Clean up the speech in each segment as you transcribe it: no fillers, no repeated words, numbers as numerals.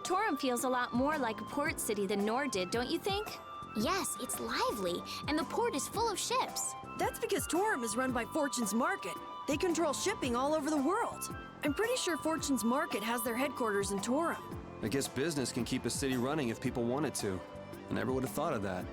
Torum feels a lot more like a port city than Nor did, don't you think? Yes, it's lively, and the port is full of ships. That's because Torum is run by Fortune's Market. They control shipping all over the world. I'm pretty sure Fortune's Market has their headquarters in Torum. I guess business can keep a city running if people wanted to. I never would have thought of that.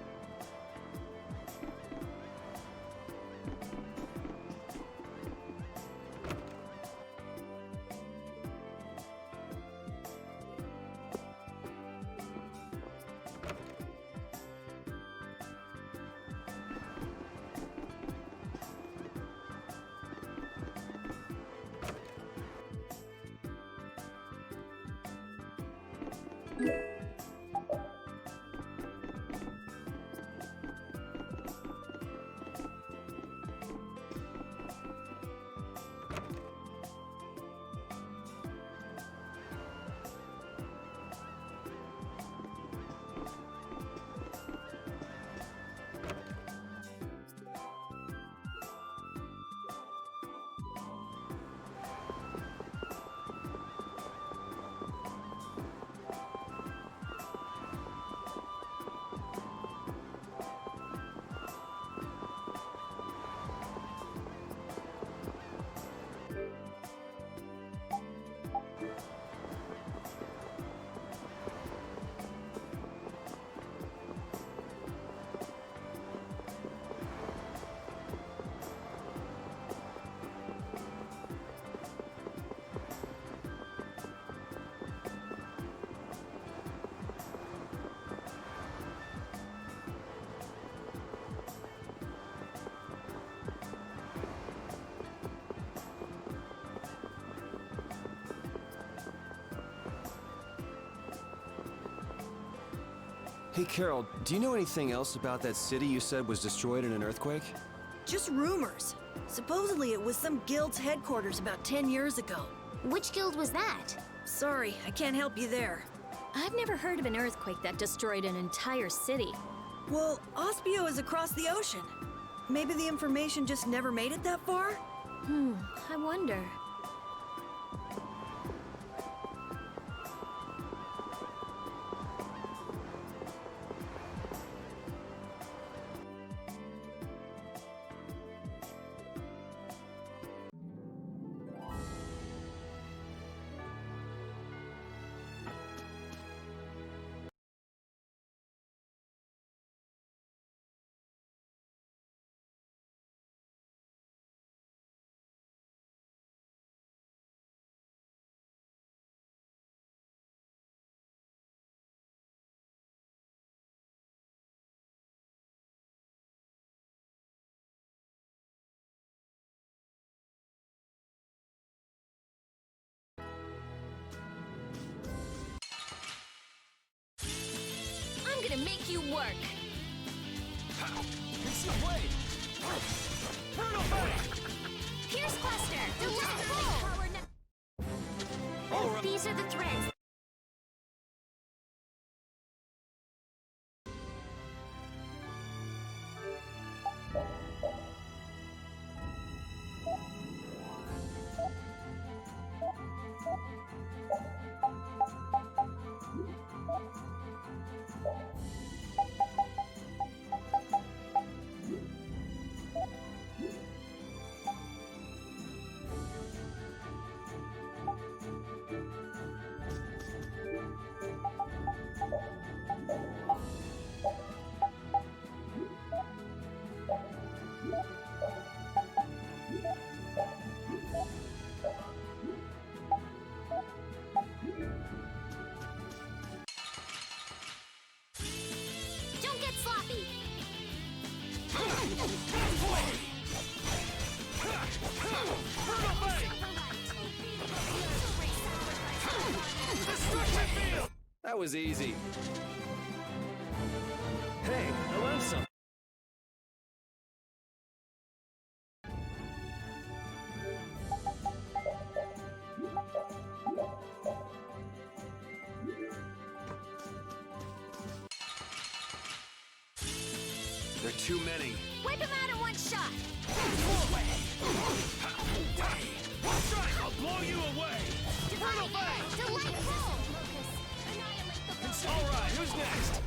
Hey, Carol, do you know anything else about that city you said was destroyed in an earthquake? Just rumors. Supposedly it was some guild's headquarters about 10 years ago. Which guild was that? Sorry, I can't help you there. I've never heard of an earthquake that destroyed an entire city. Well, Ospio is across the ocean. Maybe the information just never made it that far? I wonder. I'm gonna make you work. It's your way! Brutal Bang! Pierce Cluster! Delete full! All right. These are the threads. Don't get sloppy! That was easy. Hey, I learned something. There are too many. Wipe him out in one shot! I'll blow you away! Delightful! All right, who's next?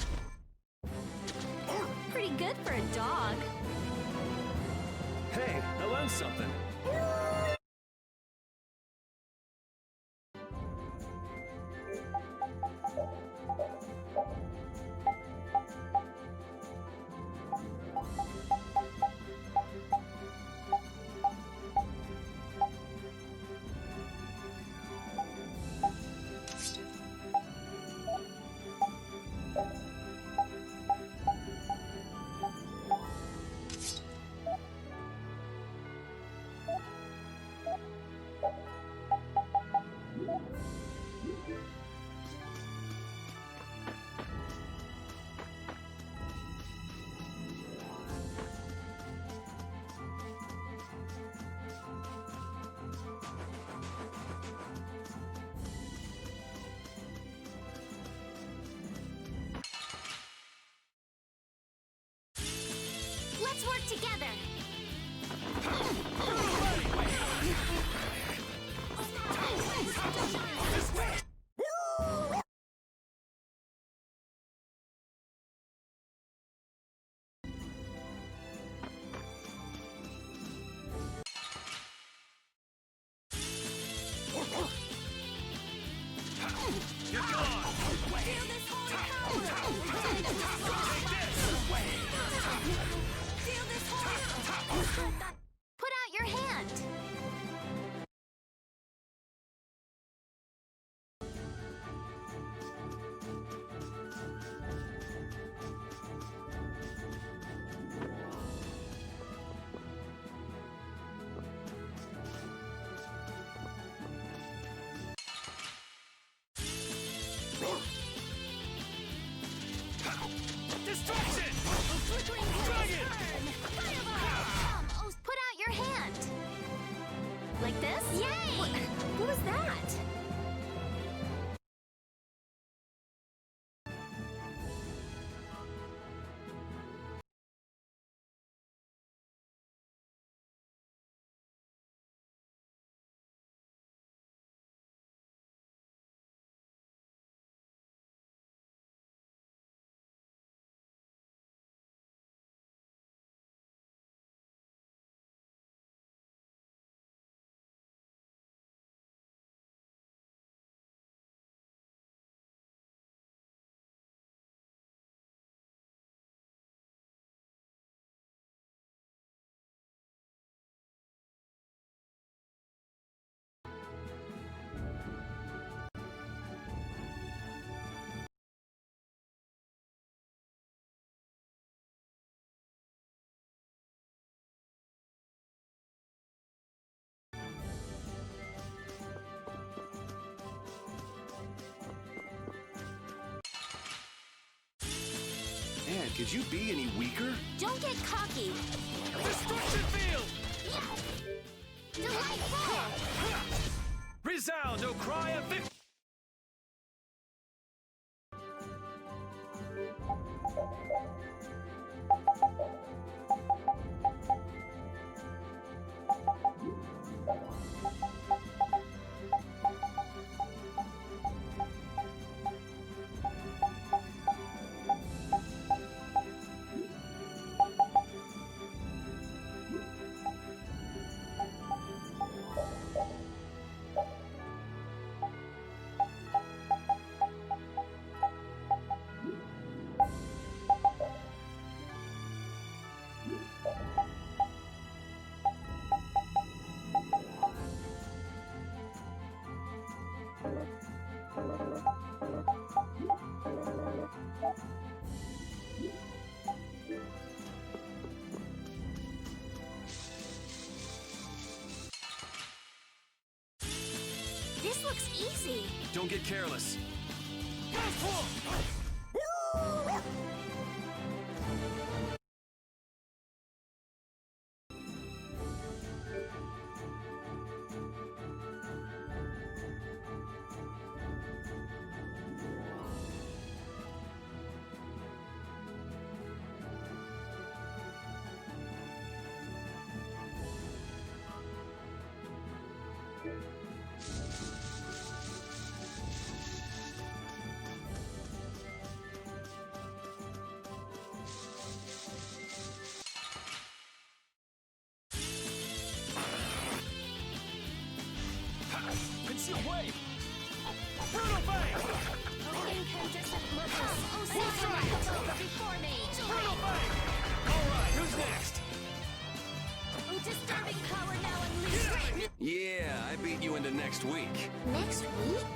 Pretty good for a dog. Hey, I learned something. Let's work together. This way! You're gone! Feel this holy power. Take this! Feel this holy. Put out your hand. Distraction! Flickering Dragon! fireball. Put out your hand. Like this? Yay! What was that? Man, could you be any weaker? Don't get cocky. Destruction field! Delightful. Resound, O cry of victory! This looks easy. Don't get careless. Go for! Shield wave! Brutal Fang! Incandescent levels. Oh, Samurai before me. Brutal Fang! Alright, who's next? Oh, disturbing power now unleashed. Yeah, I beat you into next week. Next week?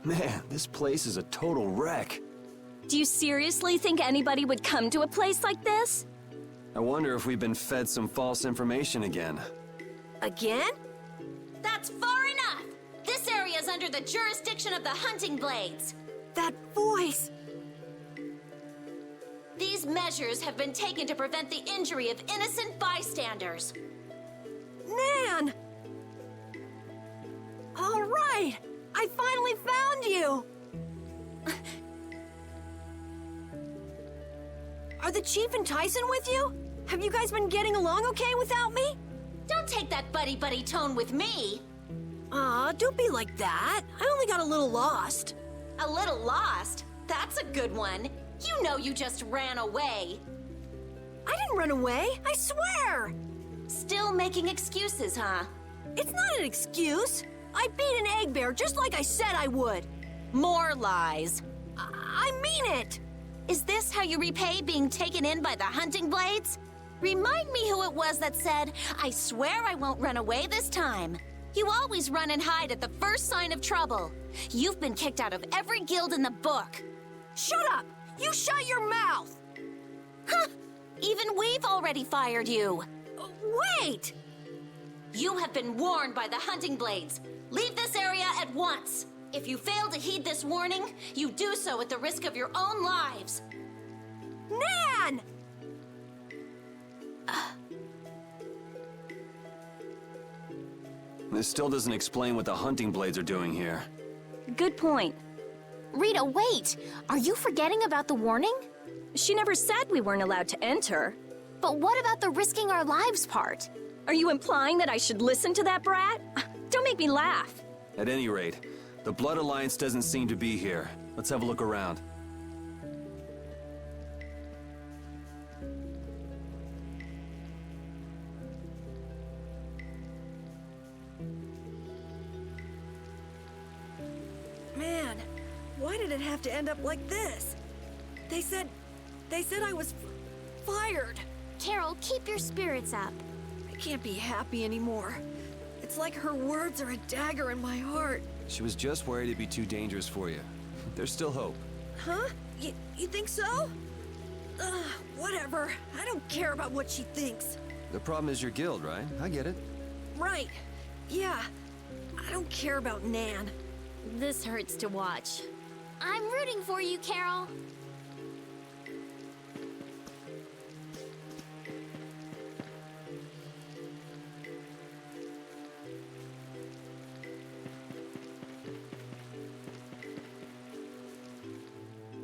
Man, this place is a total wreck. Do you seriously think anybody would come to a place like this? I wonder if we've been fed some false information again. Again? That's far enough! This area is under the jurisdiction of the Hunting Blades. That voice! These measures have been taken to prevent the injury of innocent bystanders. Nan! All right! I finally found you! Are the Chief and Tyson with you? Have you guys been getting along okay without me? Don't take that buddy-buddy tone with me. Aw, don't be like that. I only got a little lost. A little lost? That's a good one. You know you just ran away. I didn't run away, I swear! Still making excuses, huh? It's not an excuse. I beat an egg bear just like I said I would. More lies. I mean it! Is this how you repay being taken in by the Hunting Blades? Remind me who it was that said, "I swear I won't run away this time." You always run and hide at the first sign of trouble. You've been kicked out of every guild in the book. Shut up! You shut your mouth! Huh! Even we've already fired you. Wait! You have been warned by the Hunting Blades. Leave this area at once. If you fail to heed this warning, you do so at the risk of your own lives. Nan! This still doesn't explain what the Hunting Blades are doing here. Good point. Rita, wait! Are you forgetting about the warning? She never said we weren't allowed to enter. But what about the risking our lives part? Are you implying that I should listen to that brat? Don't make me laugh. At any rate, the Blood Alliance doesn't seem to be here. Let's have a look around. Man, why did it have to end up like this? They said I was fired. Carol, keep your spirits up. I can't be happy anymore. It's like her words are a dagger in my heart. She was just worried it'd be too dangerous for you. There's still hope. Huh? You think so? Whatever. I don't care about what she thinks. The problem is your guild, right? I get it. Right. Yeah. I don't care about Nan. This hurts to watch. I'm rooting for you, Carol.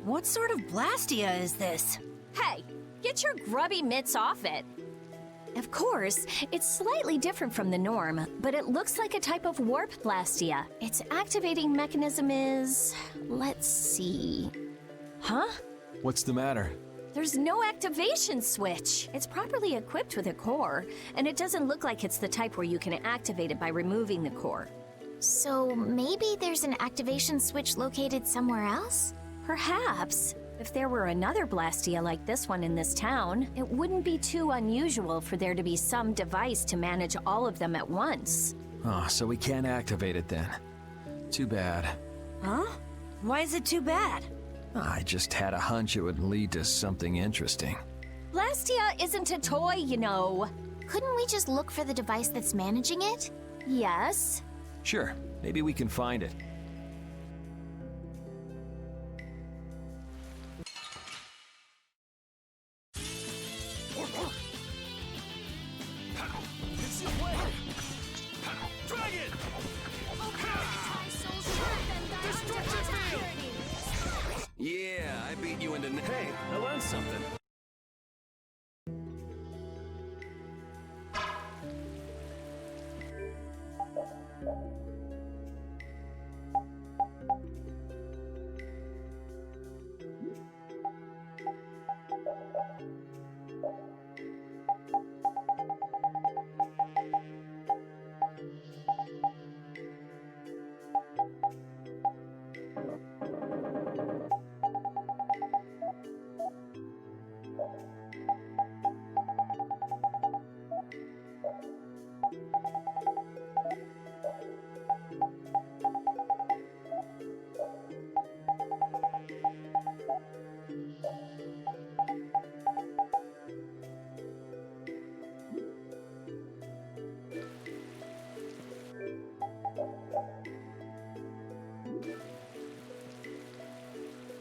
What sort of Blastia is this? Hey, get your grubby mitts off it. Of course, it's slightly different from the norm, but it looks like a type of warp blastia. Its activating mechanism is... let's see... Huh? What's the matter? There's no activation switch. It's properly equipped with a core, and it doesn't look like it's the type where you can activate it by removing the core. So maybe there's an activation switch located somewhere else? Perhaps. If there were another Blastia like this one in this town, it wouldn't be too unusual for there to be some device to manage all of them at once. Oh, so we can't activate it then. Too bad. Huh? Why is it too bad? I just had a hunch it would lead to something interesting. Blastia isn't a toy, you know. Couldn't we just look for the device that's managing it? Yes. Sure, maybe we can find it. It's your way! Dragon! Destruction field! Yeah, I beat you into... Hey, I learned something.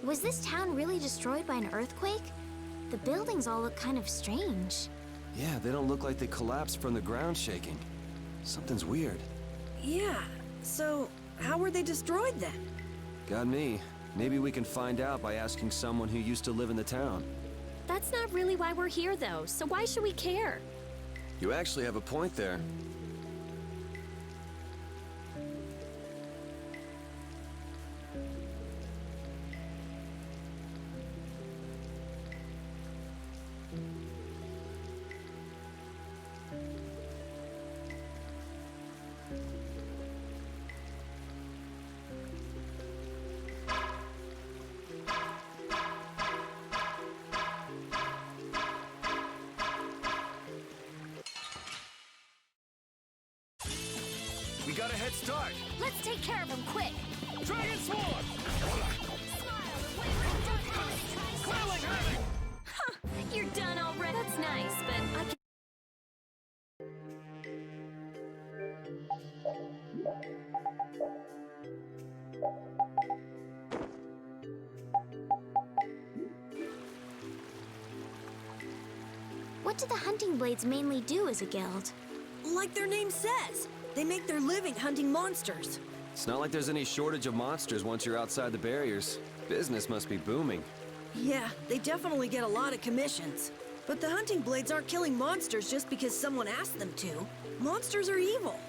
Was this town really destroyed by an earthquake? The buildings all look kind of strange. Yeah, they don't look like they collapsed from the ground shaking. Something's weird. Yeah, so how were they destroyed then? Got me. Maybe we can find out by asking someone who used to live in the town. That's not really why we're here, though, so why should we care? You actually have a point there. We got a head start. Let's take care of him quick. Dragon Swarm! Quelling Havoc! You're done already. That's nice, but I can... What do the hunting blades mainly do as a guild? Like their name says, they make their living hunting monsters. It's not like there's any shortage of monsters once you're outside the barriers. Business must be booming. Yeah, they definitely get a lot of commissions. But the hunting blades aren't killing monsters just because someone asked them to. Monsters are evil.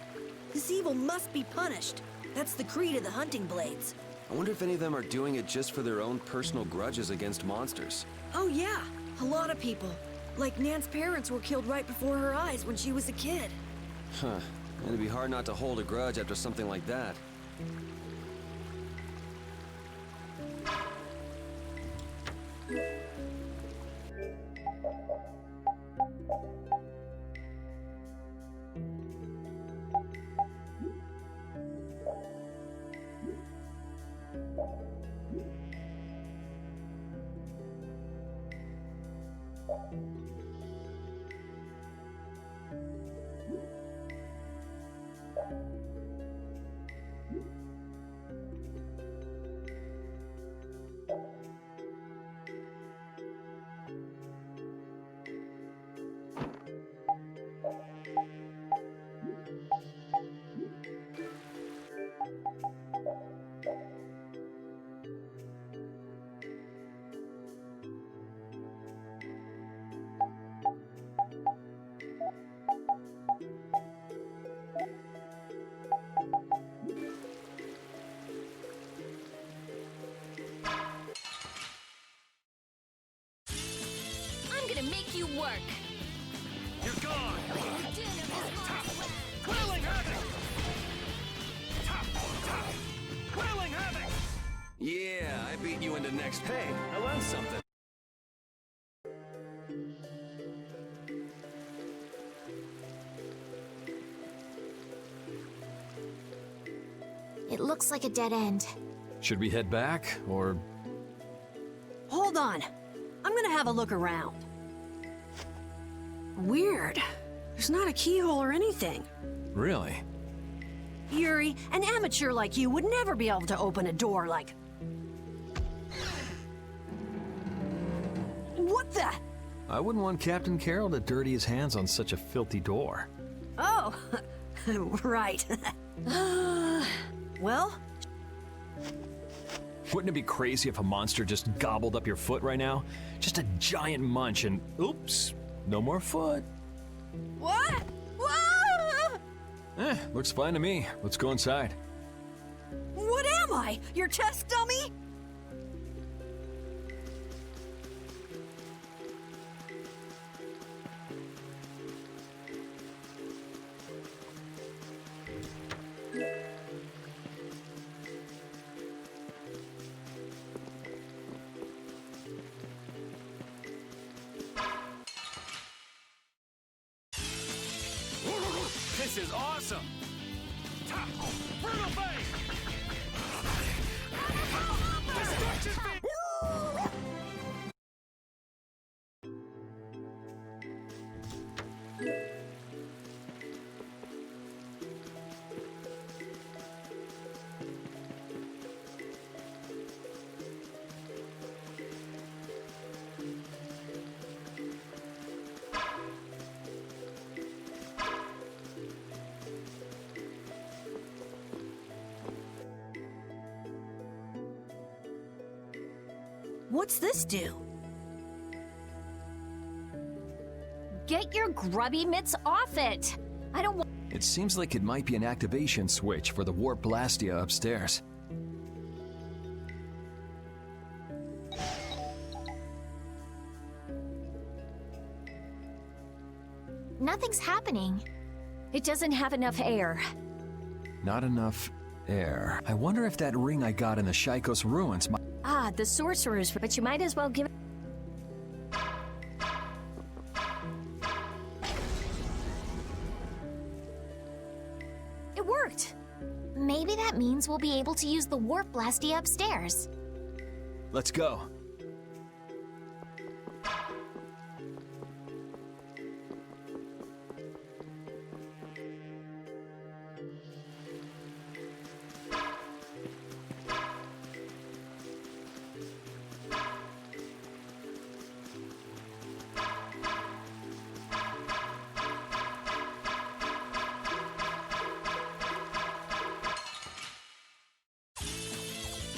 This evil must be punished. That's the creed of the hunting blades. I wonder if any of them are doing it just for their own personal grudges against monsters. Oh yeah, a lot of people. Like Nan's parents were killed right before her eyes when she was a kid. Huh. It'd be hard not to hold a grudge after something like that. work. You're gone! Dinner is on Quelling havoc! Quelling havoc! Yeah, I beat you into next. Hey, I learned something. It looks like a dead end. Should we head back, or... Hold on. I'm gonna have a look around. Weird. There's not a keyhole or anything. Really? Yuri, an amateur like you would never be able to open a door like... What the? I wouldn't want Captain Carroll to dirty his hands on such a filthy door. Oh, right. Well, Wouldn't it be crazy if a monster just gobbled up your foot right now? Just a giant munch and oops, no more foot. what? Whoa! Looks fine to me. Let's go inside. What am I? Your test dummy? This is awesome! Brutal Bay! Destruction Field! What's this do? Get your grubby mitts off it. I don't want. It seems like it might be an activation switch for the warp blastia upstairs. Nothing's happening. It doesn't have enough air. Not enough air. I wonder if that ring I got in the Shaikos ruins might... Ah, the sorcerer's, but you might as well give it. It worked. Maybe that means we'll be able to use the warp blastia upstairs. Let's go.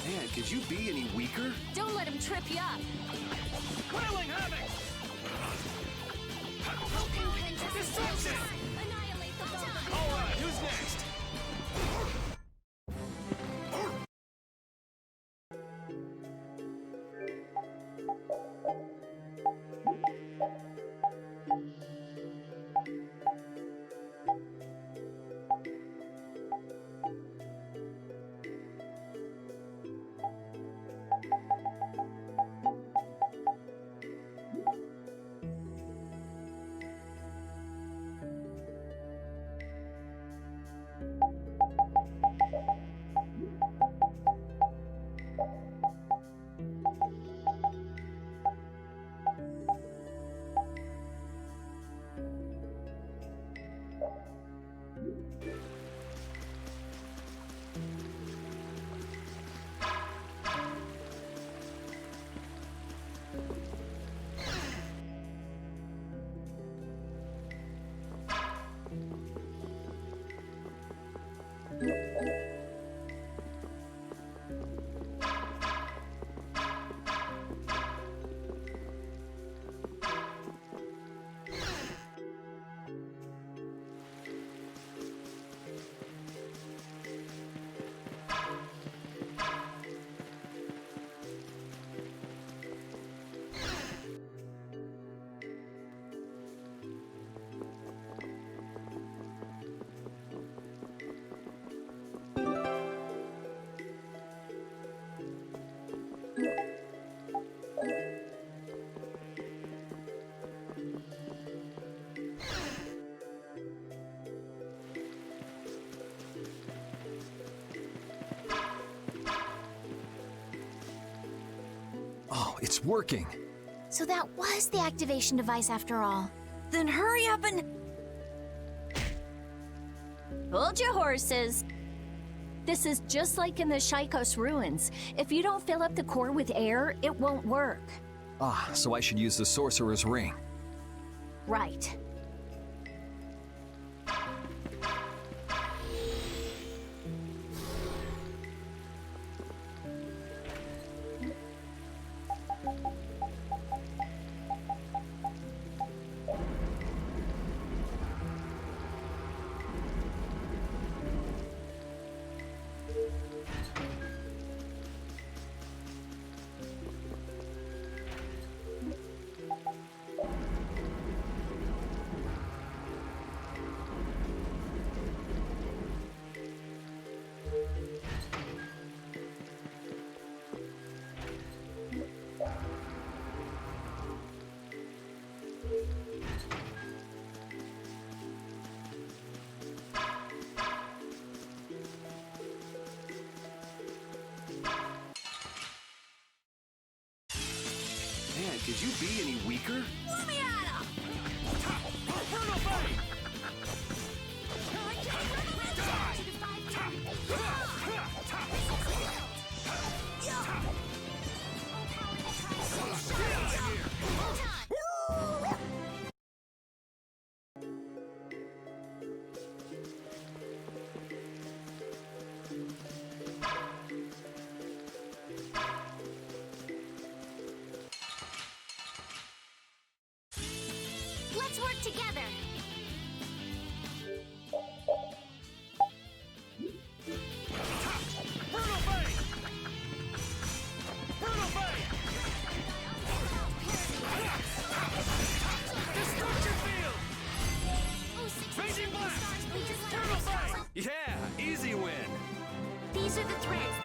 Man, could you be any weaker? Don't let him trip you up. Quelling havoc! Destruction! Annihilate the ball. Alright, who's next? Oh, it's working. So that was the activation device after all. Then hurry up and... Hold your horses. This is just like in the Shaikos ruins. If you don't fill up the core with air, it won't work. Ah, so I should use the Sorcerer's Ring. Right. Man, could you be any weaker? Let me at him! Brutal Bang! Let's work together. Brutal Bang! Brutal Bang! Destruction Field! Raging Blast! Brutal Bang! Yeah, easy win. These are the threads.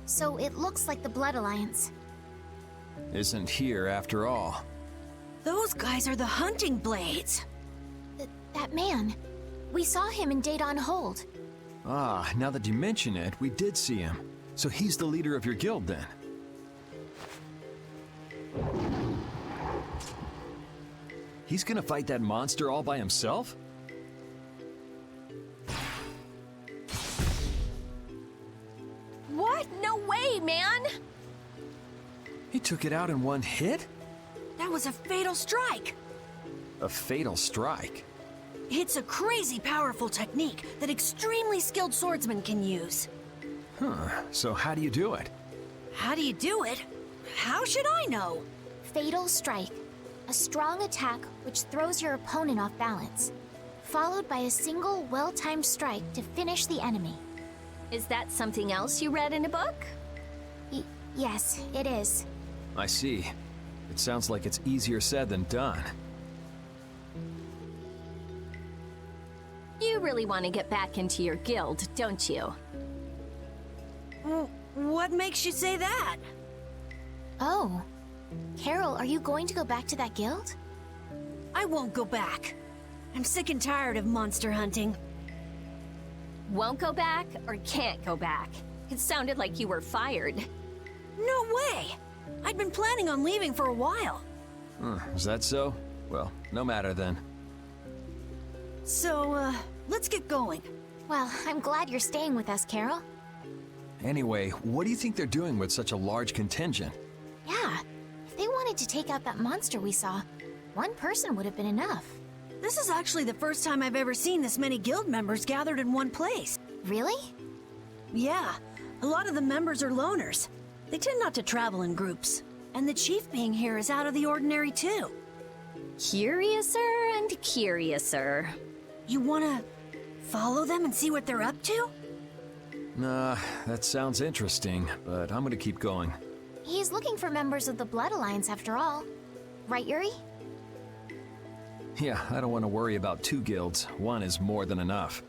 So it looks like the Blood Alliance. Isn't here after all. Those guys are the hunting blades. That man. We saw him in Date on Hold. Ah, now that you mention it, we did see him. So he's the leader of your guild then? He's gonna fight that monster all by himself? What? No way, man! He took it out in one hit? That was a fatal strike. A fatal strike? It's a crazy powerful technique that extremely skilled swordsmen can use. Huh, so how do you do it? How do you do it? How should I know? Fatal Strike. A strong attack which throws your opponent off balance, followed by a single well-timed strike to finish the enemy. Is that something else you read in a book? Yes, it is. I see. It sounds like it's easier said than done. You really want to get back into your guild, don't you? What makes you say that? Oh. Carol, are you going to go back to that guild? I won't go back. I'm sick and tired of monster hunting. Won't go back or can't go back? It sounded like you were fired. No way! I'd been planning on leaving for a while. Is that so? Well, no matter then. So, let's get going. Well, I'm glad you're staying with us, Carol. Anyway, what do you think they're doing with such a large contingent? Yeah, if they wanted to take out that monster we saw, one person would have been enough. This is actually the first time I've ever seen this many guild members gathered in one place. Really? Yeah, a lot of the members are loners. They tend not to travel in groups. And the chief being here is out of the ordinary too. Curiouser and curiouser. You wanna follow them and see what they're up to? Nah, that sounds interesting, but I'm gonna keep going. He's looking for members of the Blood Alliance after all. Right, Yuri? Yeah, I don't want to worry about two guilds. One is more than enough.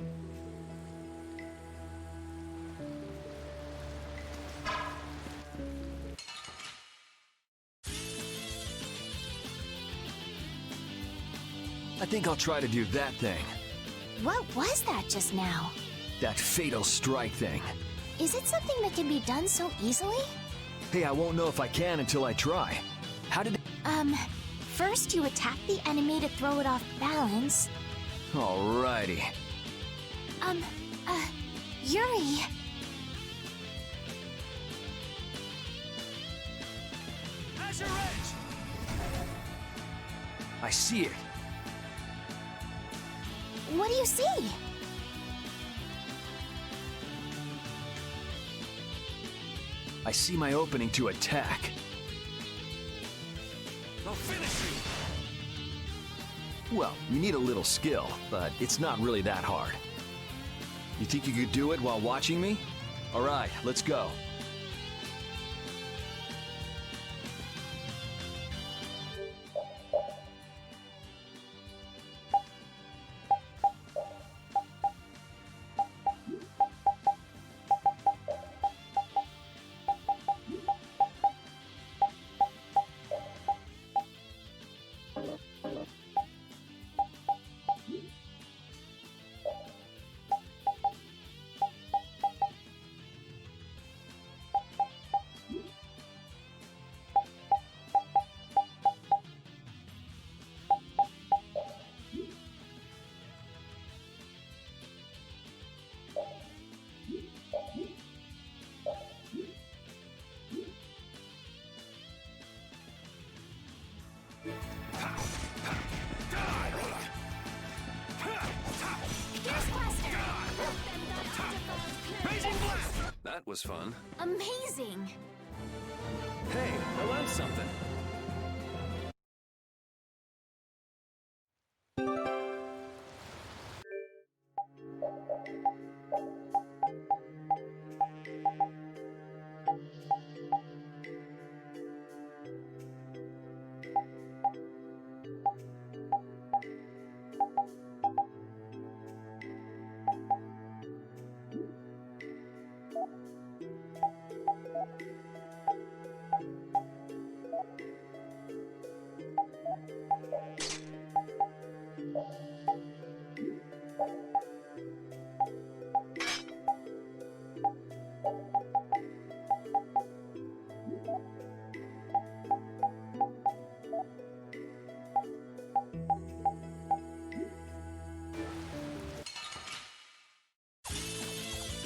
I think I'll try to do that thing. What was that just now? That fatal strike thing. Is it something that can be done so easily? Hey, I won't know if I can until I try. How did... First you attack the enemy to throw it off balance. Alrighty. Yuri. Azure Edge! I see it. What do you see? I see my opening to attack. I'll finish you! Well, you need a little skill, but it's not really that hard. You think you could do it while watching me? All right, let's go. Raging blast! That was fun. Amazing! Hey, I learned something.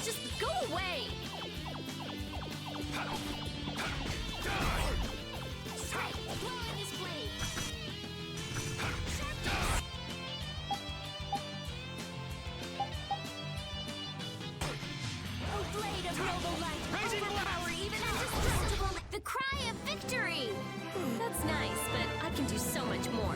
Just go away! Blowing his blade! Oh, blade of noble light! Overpower even indestructible! The cry of victory! That's nice, but I can do so much more.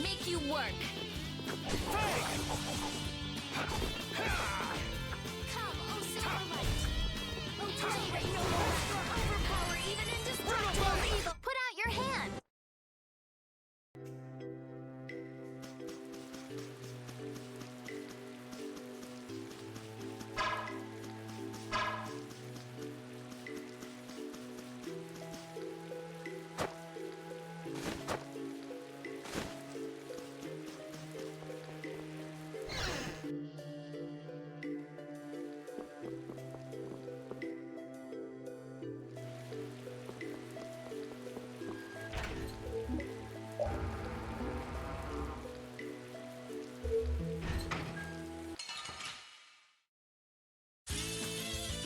make you work. Come, oh Silverlight. Oh, today no more. Overpower even indestructible evil. Put out your hand.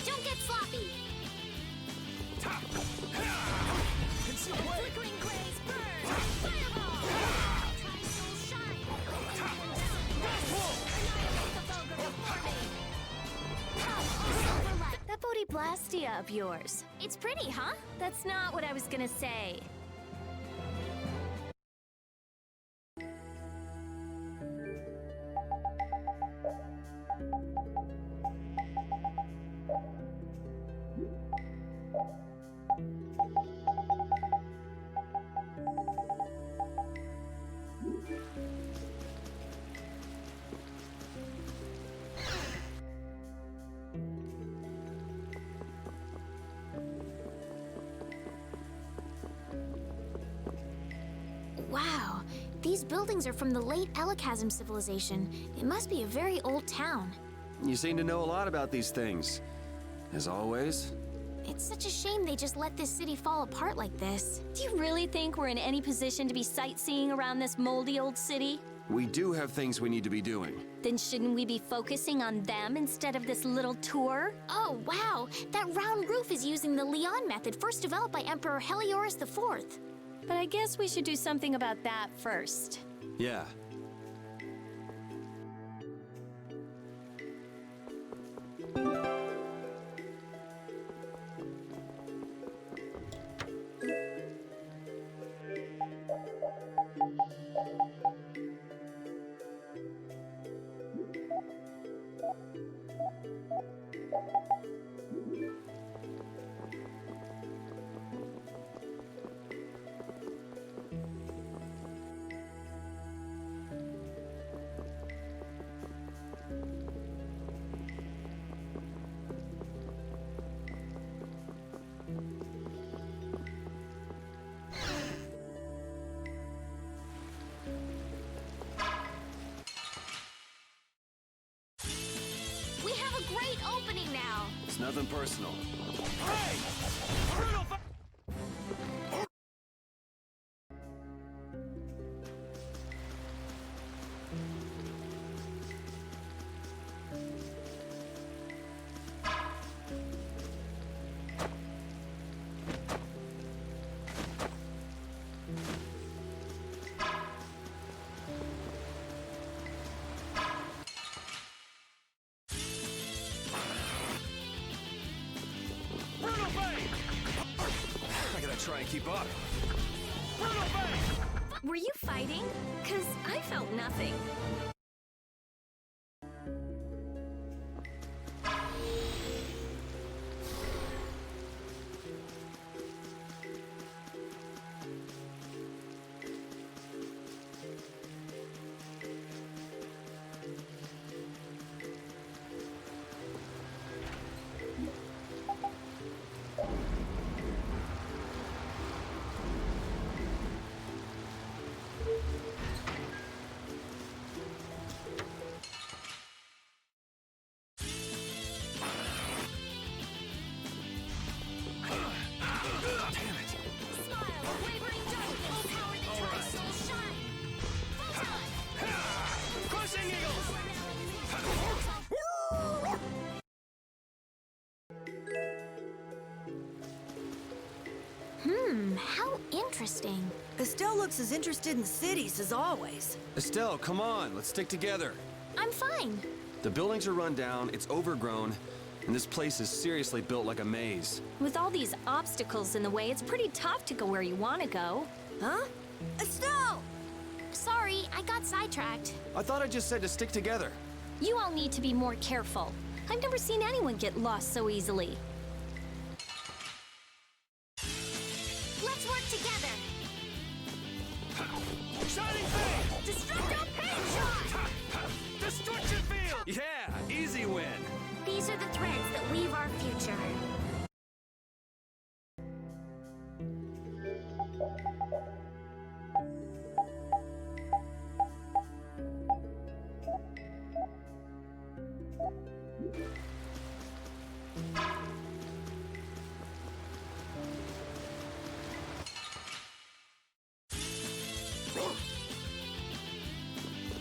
Don't get sloppy! Flickering glaze burn! Fireball! Tri-soul shine! Annihilate the vulgar before me! Come, oh Silverlight! That Bodhi of yours. It's pretty, huh? That's not what I was gonna say. These buildings are from the late Elachasm civilization. It must be a very old town. You seem to know a lot about these things. As always. It's such a shame they just let this city fall apart like this. Do you really think we're in any position to be sightseeing around this moldy old city? We do have things we need to be doing. Then shouldn't we be focusing on them instead of this little tour? Oh, wow! That round roof is using the Leon method first developed by Emperor Heliodorus IV. But I guess we should do something about that first. Yeah. We have a great opening now! It's nothing personal. Hey! Brutal fa- Brutal Bay! I gotta try and keep up. Brutal Bay! Were you fighting? 'Cause I felt nothing. Crushing Eagles! How interesting. Estelle looks as interested in cities as always. Estelle, come on, let's stick together. I'm fine. The buildings are run down, it's overgrown, and this place is seriously built like a maze. With all these obstacles in the way, it's pretty tough to go where you want to go. Huh? Estelle! Sorry, I got sidetracked. I thought I just said to stick together. You all need to be more careful. I've never seen anyone get lost so easily. Let's work together. Shining Bay! Destructo Pain Shot! Destruction Field! Yeah, easy win. These are the threads that weave our future.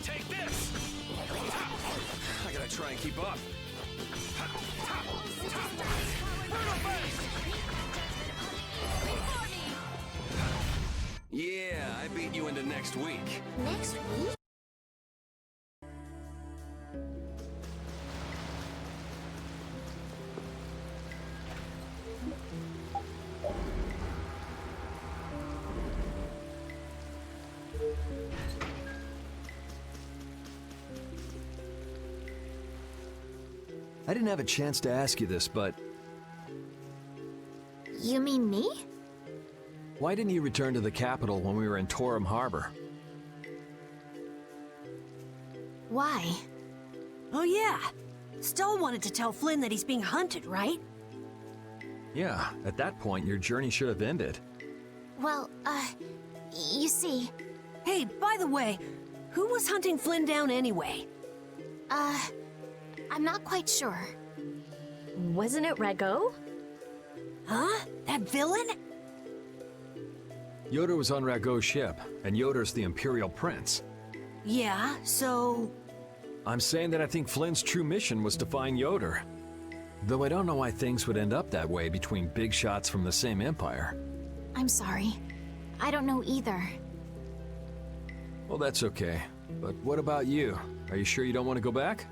Take this! I gotta try and keep up. Brutal Bay! Yeah, I beat you into next week. Next week? I didn't have a chance to ask you this, but You mean me? why didn't you return to the capital when we were in Torum Harbor? Why? Oh yeah. Estelle wanted to tell Flynn that he's being hunted, right? Yeah, at that point, your journey should have ended. Well, you see, Hey, by the way, who was hunting Flynn down anyway? I'm not quite sure. Wasn't it Rago? Huh? That villain? Yoder was on Rago's ship, and Yoder's the Imperial Prince. Yeah, so... I'm saying that I think Flynn's true mission was to find Yoder. Though I don't know why things would end up that way between big shots from the same empire. I'm sorry. I don't know either. Well, that's okay. But what about you? Are you sure you don't want to go back?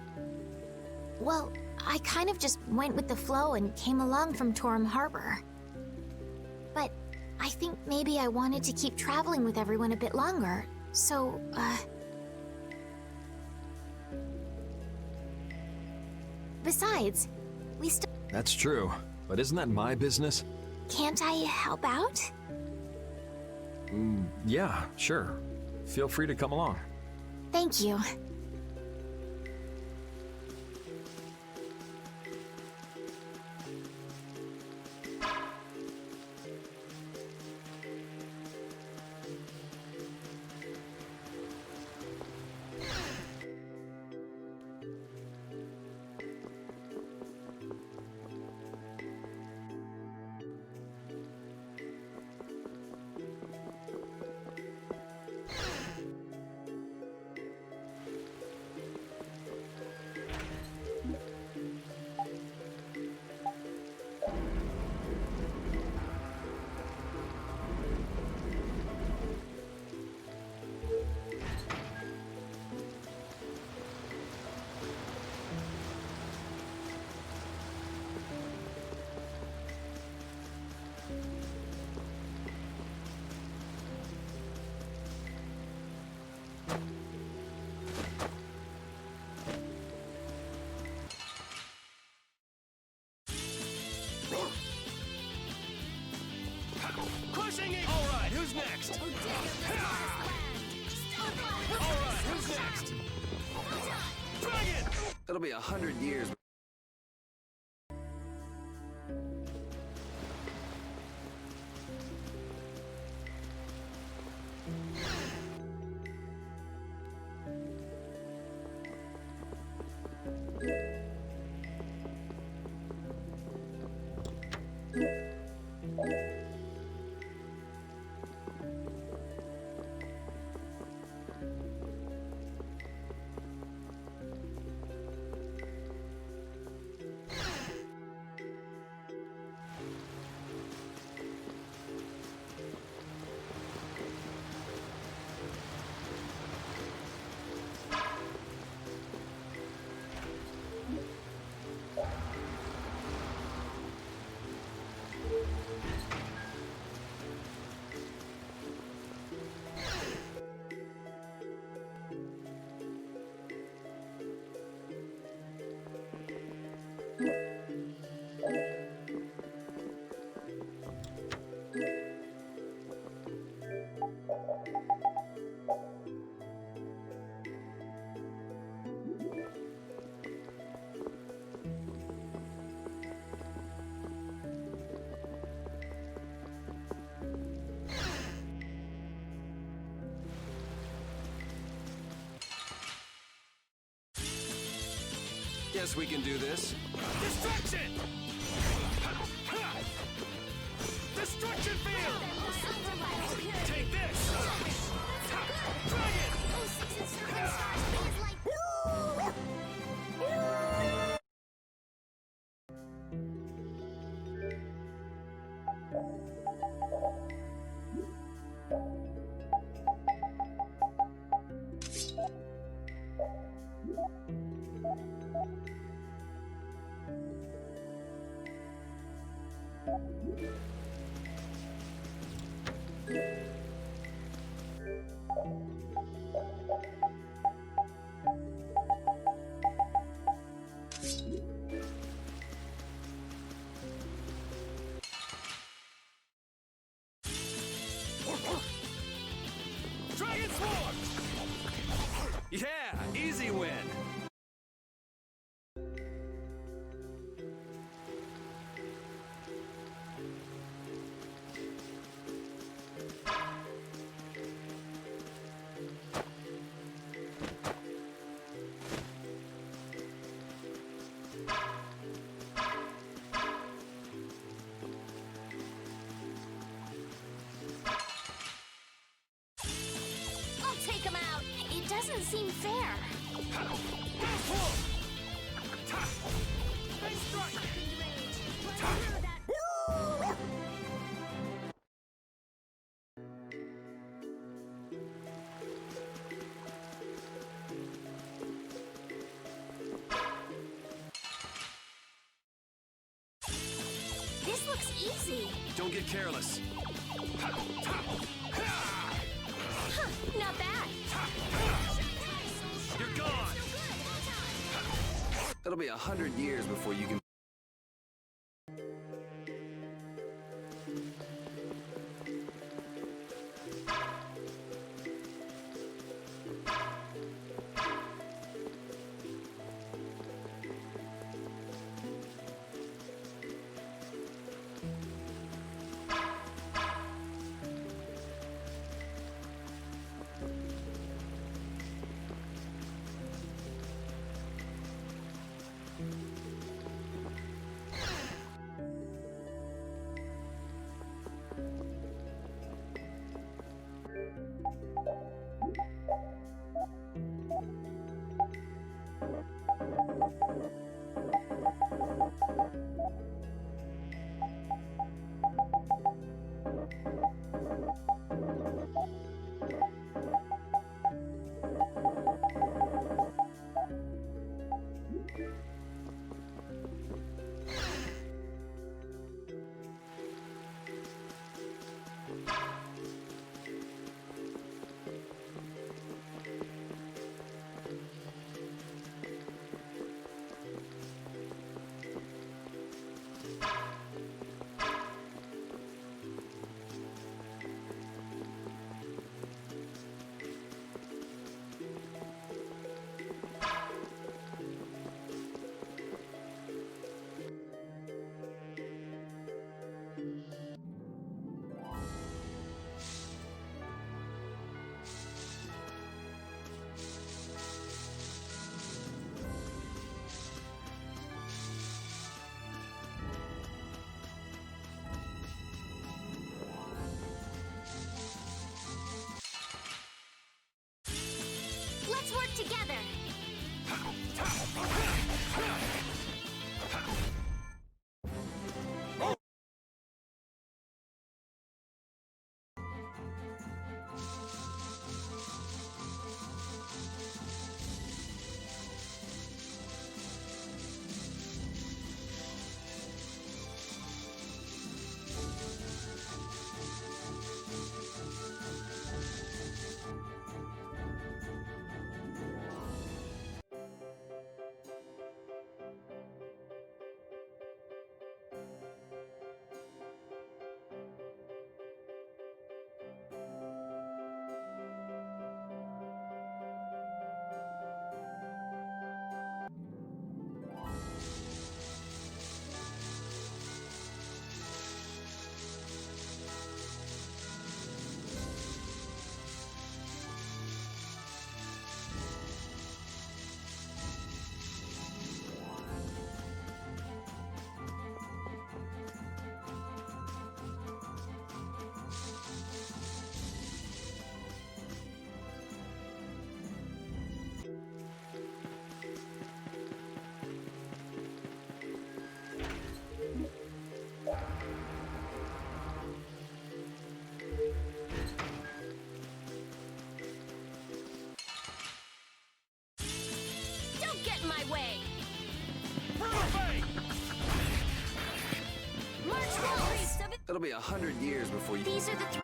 Well, I kind of just went with the flow and came along from Torum Harbor. But I think maybe I wanted to keep traveling with everyone a bit longer, so, Besides, we still... That's true. But isn't that my business? Can't I help out? Yeah, sure. Feel free to come along. Thank you. Crushing it! Alright, who's next? Alright, who's next? Dragon! It'll be 100 years. Guess we can do this. Destruction! Destruction field! Take this! Dragon! Dragon Swarm! Yeah, easy win. doesn't seem fair. This looks easy. Don't get careless. Huh, not bad. You're gone! It'll be 100 years before you can... Let's work together. Don't get in my way. March walls. It'll be 100 years before you... These are the three.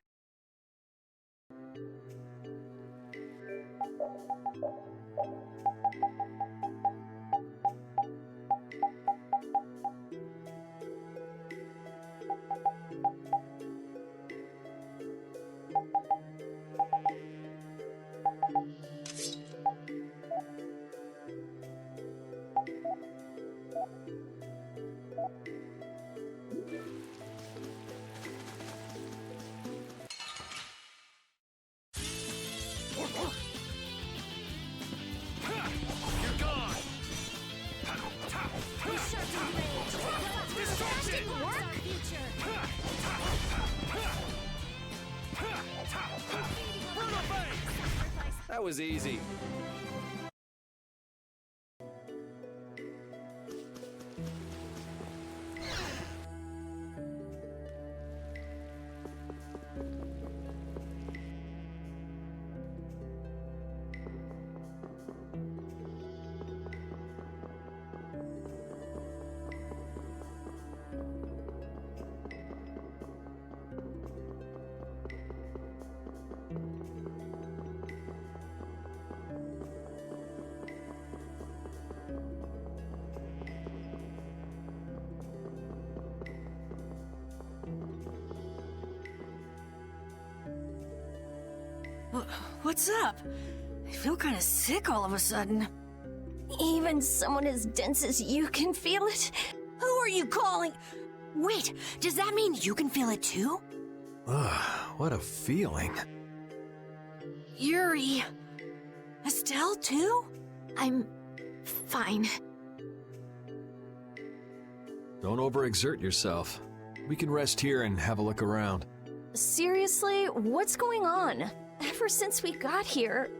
You're gone! That didn't work. That was easy. What's up? I feel kind of sick all of a sudden. Even someone as dense as you can feel it? Who are you calling? Wait, does that mean you can feel it too? Ugh, what a feeling. Yuri. Estelle too? I'm fine. Don't overexert yourself. We can rest here and have a look around. Seriously, what's going on? Ever since we got here,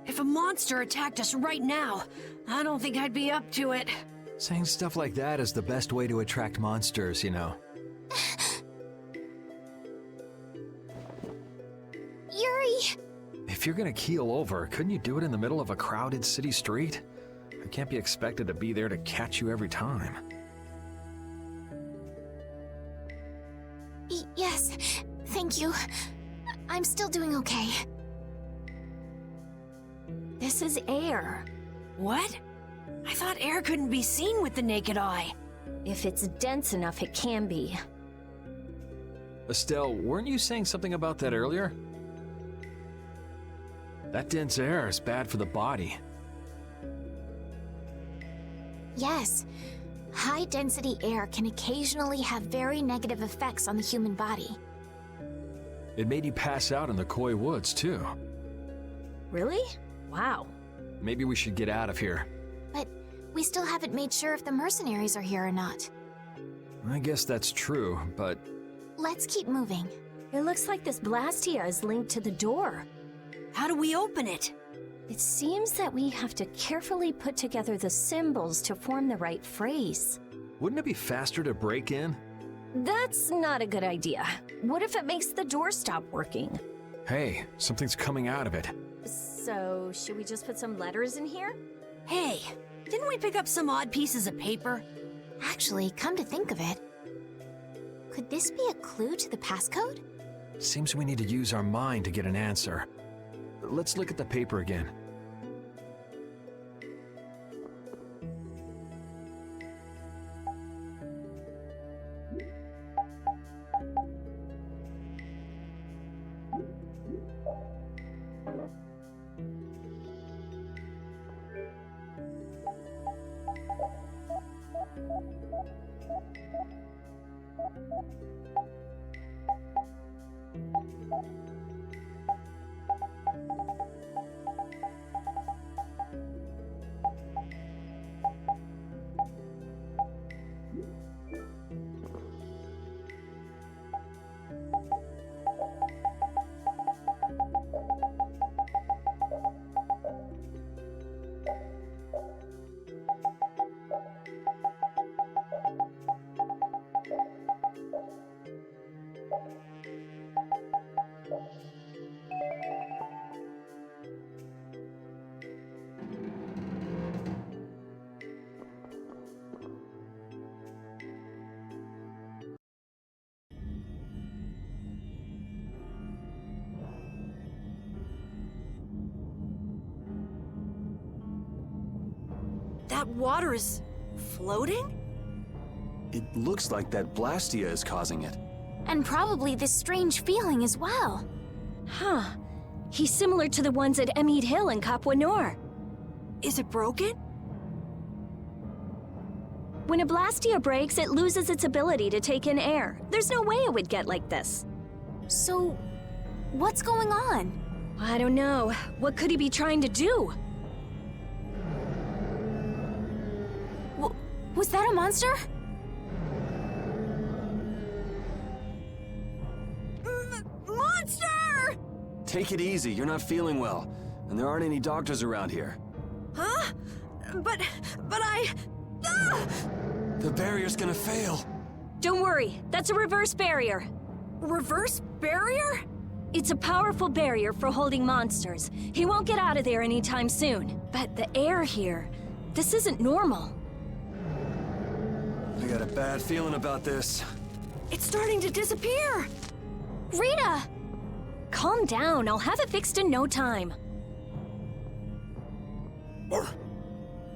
If a monster attacked us right now, I don't think I'd be up to it. Saying stuff like that is the best way to attract monsters, you know. Yuri! If you're gonna keel over, couldn't you do it in the middle of a crowded city street? I can't be expected to be there to catch you every time. Yes, thank you. I'm still doing okay. this is air. What? I thought air couldn't be seen with the naked eye. If it's dense enough, it can be. Estelle, weren't you saying something about that earlier? That dense air is bad for the body. Yes, high-density air can occasionally have very negative effects on the human body. It made you pass out in the Koi Woods, too. Really? Wow. Maybe we should get out of here. But we still haven't made sure if the mercenaries are here or not. I guess that's true, but Let's keep moving. It looks like this Blastia is linked to the door. How do we open it? It seems that we have to carefully put together the symbols to form the right phrase. wouldn't it be faster to break in? That's not a good idea. What if it makes the door stop working? Hey, something's coming out of it. So, should we just put some letters in here? Hey, didn't we pick up some odd pieces of paper? Actually, come to think of it, could this be a clue to the passcode? Seems we need to use our mind to get an answer. Let's look at the paper again. That water is floating? It looks like that Blastia is causing it. And probably this strange feeling as well. Huh. He's similar to the ones at Emmead Hill in Capua Nor. Is it broken? When a Blastia breaks, it loses its ability to take in air. There's no way it would get like this. So, what's going on? I don't know. What could he be trying to do? Was that a monster? Monster! Take it easy, you're not feeling well. And there aren't any doctors around here. Huh? But I... Ah! The barrier's gonna fail. Don't worry, that's a reverse barrier. Reverse barrier? It's a powerful barrier for holding monsters. He won't get out of there anytime soon. But the air here, this isn't normal. I got a bad feeling about this. It's starting to disappear! Rita! Calm down, I'll have it fixed in no time.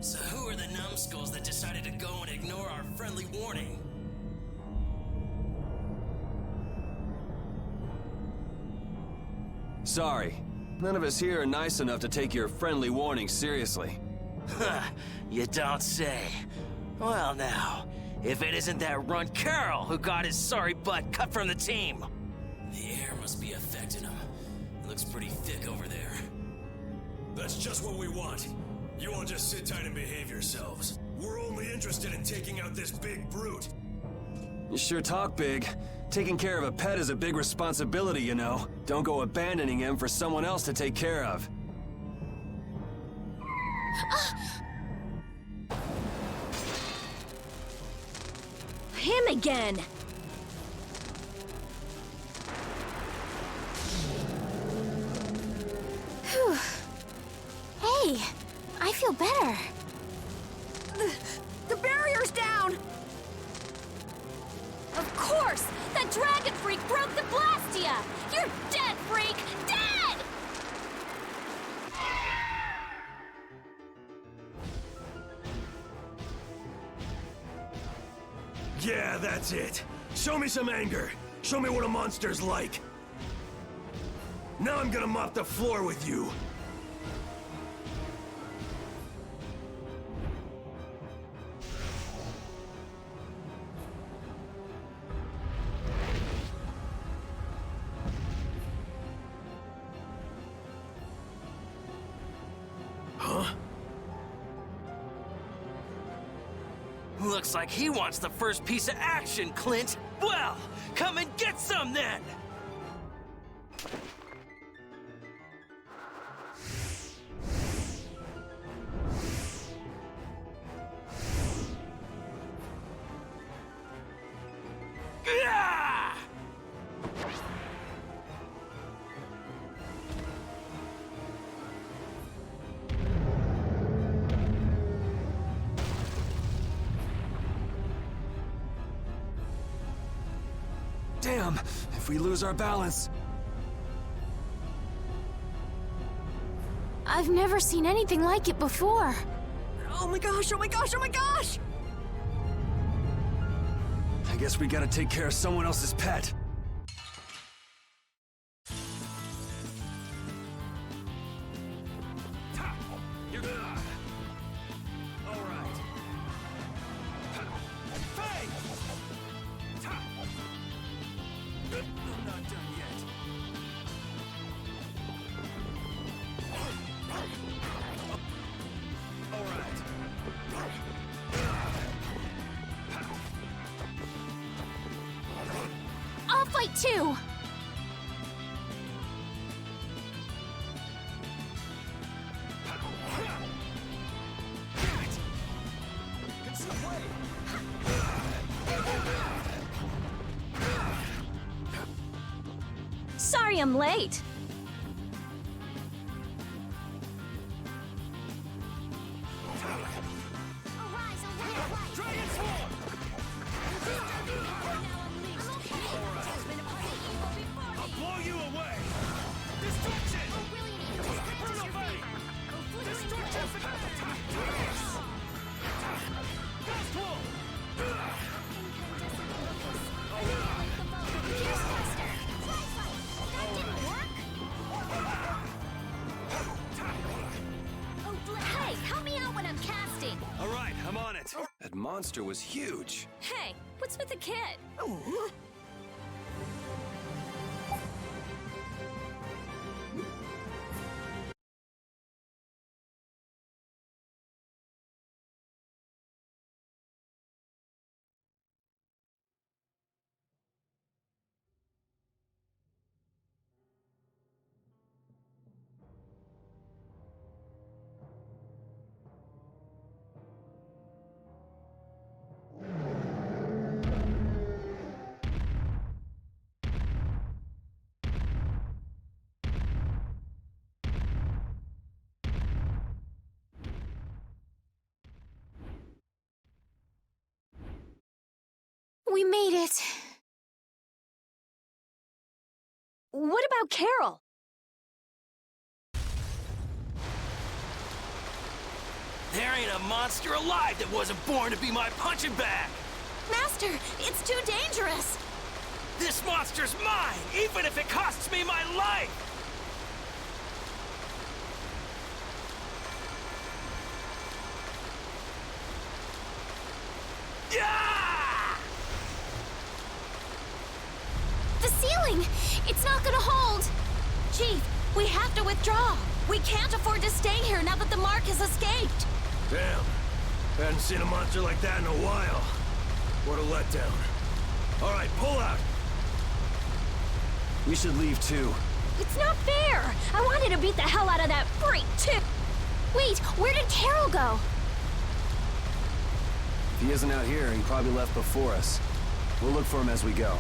So who are the numbskulls that decided to go and ignore our friendly warning? Sorry, none of us here are nice enough to take your friendly warning seriously. Huh, you don't say. Well now, if it isn't that runt Carol who got his sorry butt cut from the team. The air must be affecting him. It looks pretty thick over there. That's just what we want. You all just sit tight and behave yourselves. We're only interested in taking out this big brute. You sure talk big. Taking care of a pet is a big responsibility, you know. Don't go abandoning him for someone else to take care of. Him again! Whew. Hey, I feel better. The barrier's down! Of course! That dragon freak broke the Blastia! You're dead, freak! Dead! Yeah, that's it. Show me some anger. Show me what a monster's like. Now I'm gonna mop the floor with you. Looks like he wants the first piece of action, Clint. Well, come and get some then! Gah! Damn, if we lose our balance. I've never seen anything like it before. Oh my gosh, oh my gosh, oh my gosh! I guess we gotta take care of someone else's pet. You're good. All right. Hey! I'm not done yet. All right. I'll fight too. Sorry I'm late. I'll blow you away! Destruction! Renovate! Destruction! Ghost Wolf! Hey, help me out when I'm casting. All right, I'm on it. That monster was huge. Hey, what's with the kid? We made it. What about Carol? There ain't a monster alive that wasn't born to be my punching bag! Master, it's too dangerous! This monster's mine, even if it costs me my life! Yeah! The ceiling! It's not gonna hold! Chief, we have to withdraw! We can't afford to stay here now that the Mark has escaped! Damn. Hadn't seen a monster like that in a while. What a letdown. All right, pull out. We should leave too. It's not fair! I wanted to beat the hell out of that freak, too! Wait, where did Carol go? If he isn't out here, he probably left before us. We'll look for him as we go.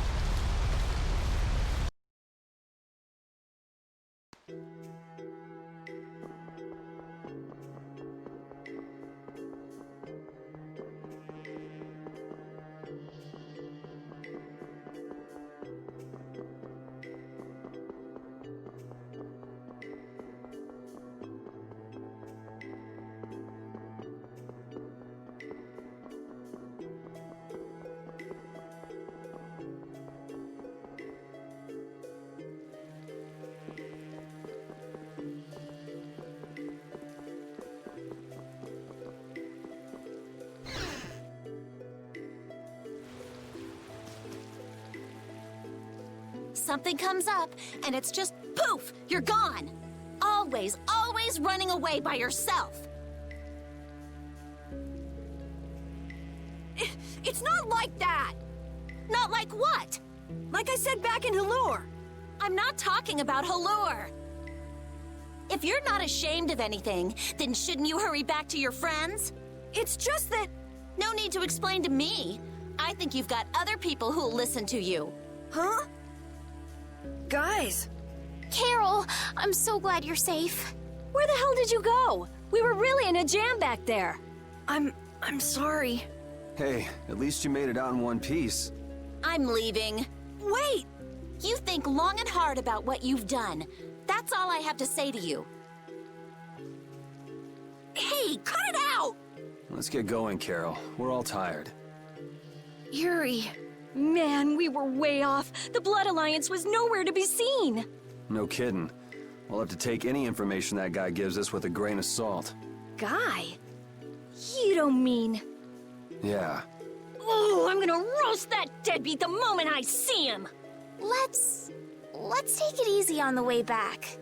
Something comes up, and it's just poof! You're gone! Always, always running away by yourself! It's not like that! Not like what? Like I said back in Halure. I'm not talking about Halure! If you're not ashamed of anything, then shouldn't you hurry back to your friends? It's just that... No need to explain to me. I think you've got other people who'll listen to you. Huh? Guys, Carol, I'm so glad you're safe. Where the hell did you go? We were really in a jam back there. I'm sorry. Hey, at least you made it out in one piece. I'm leaving. Wait! You think long and hard about what you've done. That's all I have to say to you. Hey, cut it out! Let's get going, Carol. We're all tired. Yuri. Man, we were way off. The Blood Alliance was nowhere to be seen. No kidding. We'll have to take any information that guy gives us with a grain of salt. Guy? You don't mean... Yeah. Oh, I'm gonna roast that deadbeat the moment I see him! Let's take it easy on the way back.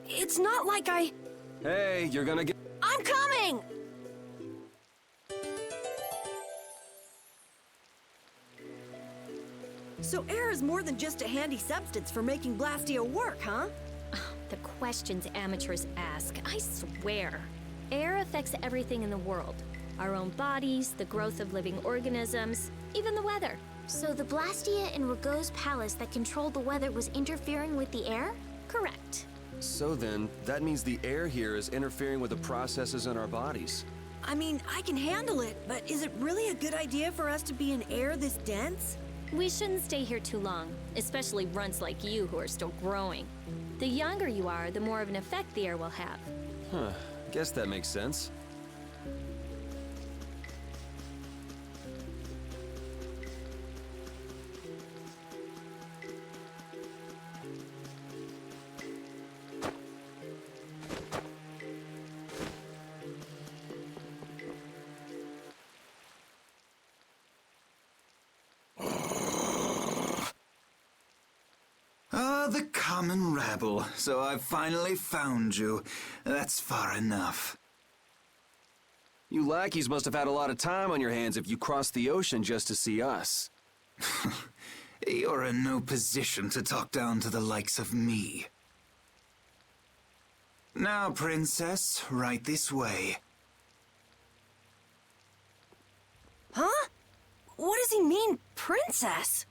It's not like I... Hey, you're gonna get... I'm coming! So air is more than just a handy substance for making Blastia work, huh? The questions amateurs ask, I swear. Air affects everything in the world. Our own bodies, the growth of living organisms, even the weather. So the Blastia in Rago's palace that controlled the weather was interfering with the air? Correct. So then, that means the air here is interfering with the processes in our bodies. I mean, I can handle it, but is it really a good idea for us to be in air this dense? We shouldn't stay here too long, especially runts like you who are still growing. The younger you are, the more of an effect the air will have. Huh. Guess that makes sense. The common rabble. So I've finally found you. That's far enough. You lackeys must have had a lot of time on your hands if you crossed the ocean just to see us. You're in no position to talk down to the likes of me. Now, princess, right this way. Huh? What does he mean, princess?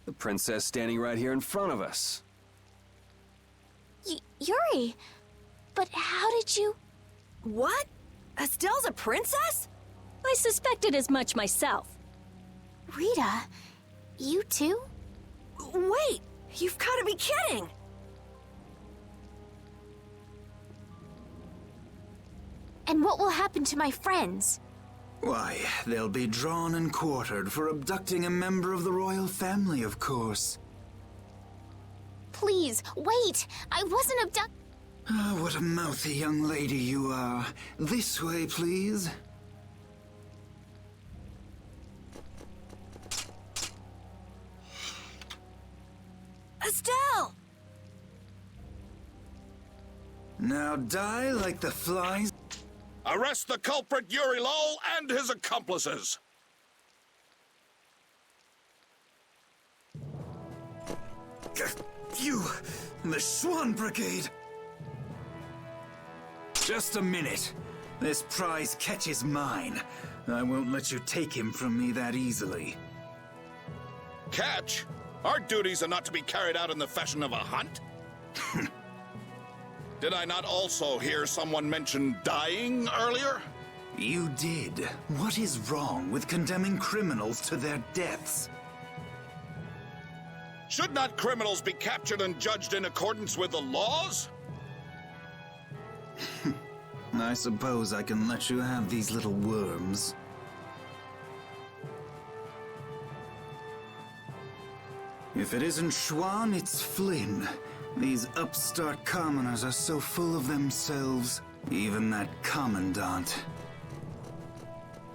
The princess standing right here in front of us. Yuri, but how did you... What? Estelle's a princess? I suspected as much myself. Rita, you too? Wait! You've got to be kidding! And what will happen to my friends? Why, they'll be drawn and quartered for abducting a member of the royal family, of course. Please, wait! I wasn't abducted. Ah, what a mouthy young lady you are. This way, please. Estelle! Now die like the flies. Arrest the culprit Yuri Lowell and his accomplices. You, the Swan Brigade. Just a minute. This prize catches mine. I won't let you take him from me that easily. Catch? Our duties are not to be carried out in the fashion of a hunt. Did I not also hear someone mention dying earlier? You did. What is wrong with condemning criminals to their deaths? Should not criminals be captured and judged in accordance with the laws? I suppose I can let you have these little worms. If it isn't Schwan, it's Flynn. These upstart commoners are so full of themselves. Even that commandant.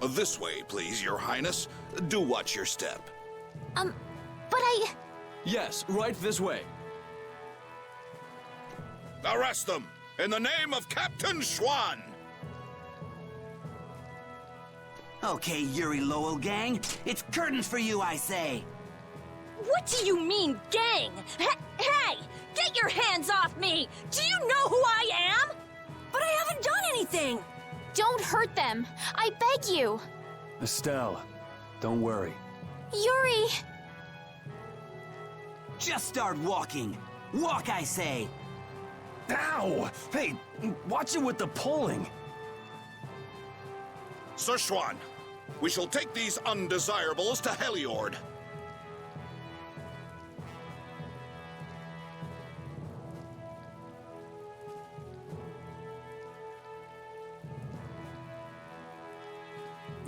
This way, please, Your Highness. Do watch your step. But I... Yes, right this way. Arrest them, in the name of Captain Schwan! Okay, Yuri Lowell gang. It's curtains for you, I say. What do you mean, gang? Hey! Get your hands off me! Do you know who I am? But I haven't done anything! Don't hurt them! I beg you! Estelle, don't worry. Yuri! Just start walking. Walk, I say. Ow! Hey, watch it with the pulling. Sir Schwan, we shall take these undesirables to Heliord.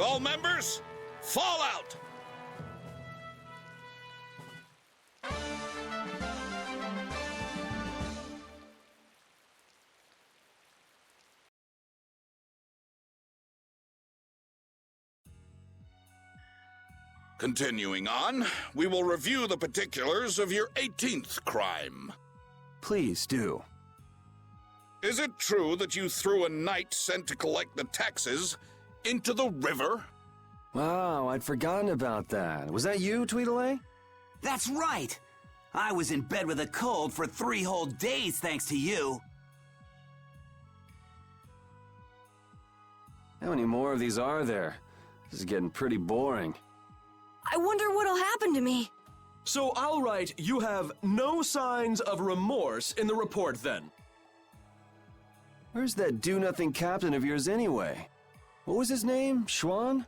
All members, fall out! Continuing on, we will review the particulars of your 18th crime. Please do. Is it true that you threw a knight sent to collect the taxes into the river? Wow, I'd forgotten about that. Was that you, Tweedledee? That's right. I was in bed with a cold for 3 whole days thanks to you. How many more of these are there? This is getting pretty boring. I wonder what'll happen to me. So I'll write, you have no signs of remorse in the report then. Where's that do-nothing captain of yours anyway? What was his name? Schwan?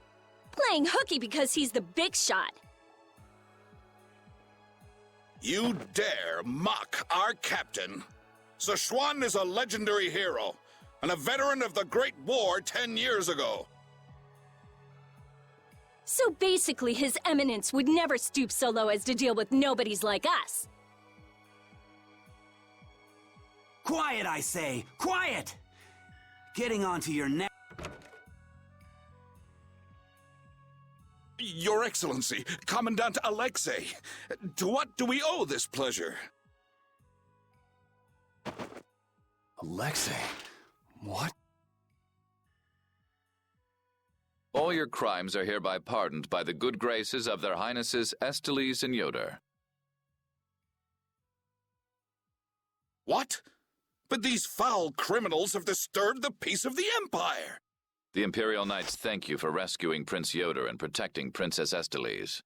Playing hooky because he's the big shot. You dare mock our captain? Sir Schwan is a legendary hero and a veteran of the Great War 10 years ago. So basically, His Eminence would never stoop so low as to deal with nobodies like us. Quiet, I say. Quiet! Getting onto your neck. Your Excellency, Commandant Alexei, to what do we owe this pleasure? Alexei? What? All your crimes are hereby pardoned by the good graces of their Highnesses Esteles and Yoder. What? But these foul criminals have disturbed the peace of the Empire! The Imperial Knights thank you for rescuing Prince Yoder and protecting Princess Esteles.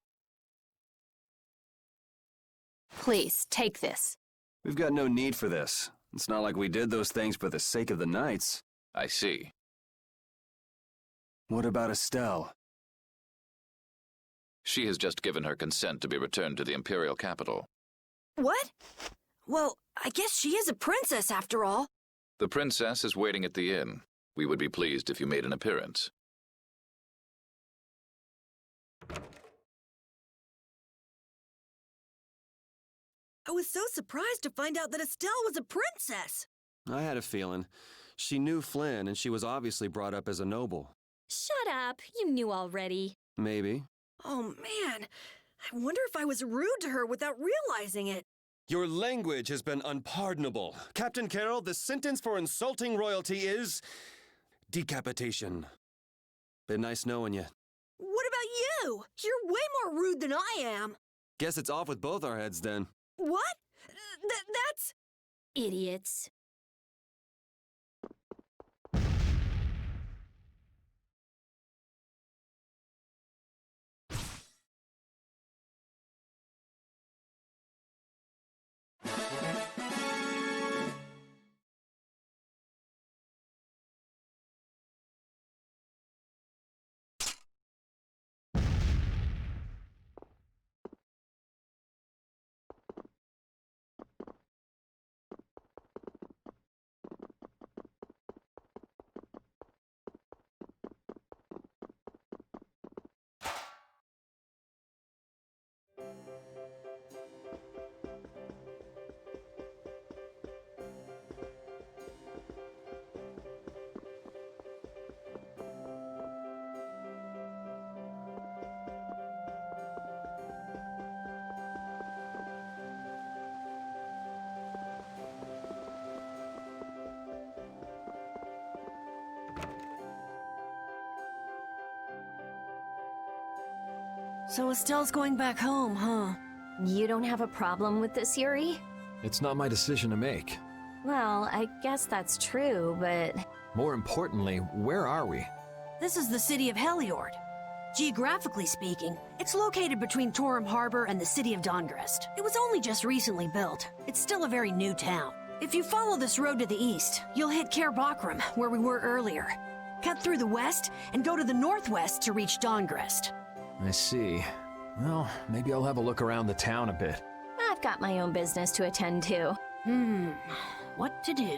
Please, take this. We've got no need for this. It's not like we did those things for the sake of the knights. I see. What about Estelle? She has just given her consent to be returned to the Imperial capital. What? Well, I guess she is a princess after all. The princess is waiting at the inn. We would be pleased if you made an appearance. I was so surprised to find out that Estelle was a princess. I had a feeling. She knew Flynn, and she was obviously brought up as a noble. Shut up. You knew already. Maybe. Oh, man. I wonder if I was rude to her without realizing it. Your language has been unpardonable. Captain Carroll, the sentence for insulting royalty is decapitation. Been nice knowing you. What about you? You're way more rude than I am. Guess it's off with both our heads then. What? That's... Idiots. So Estelle's going back home, huh? You don't have a problem with this, Yuri? It's not my decision to make. Well, I guess that's true, but... More importantly, where are we? This is the city of Heliord. Geographically speaking, it's located between Torum Harbor and the city of Dongrest. It was only just recently built. It's still a very new town. If you follow this road to the east, you'll hit Cair Bakram, where we were earlier. Cut through the west and go to the northwest to reach Dongrest. I see. Well, maybe I'll have a look around the town a bit. I've got my own business to attend to. What to do?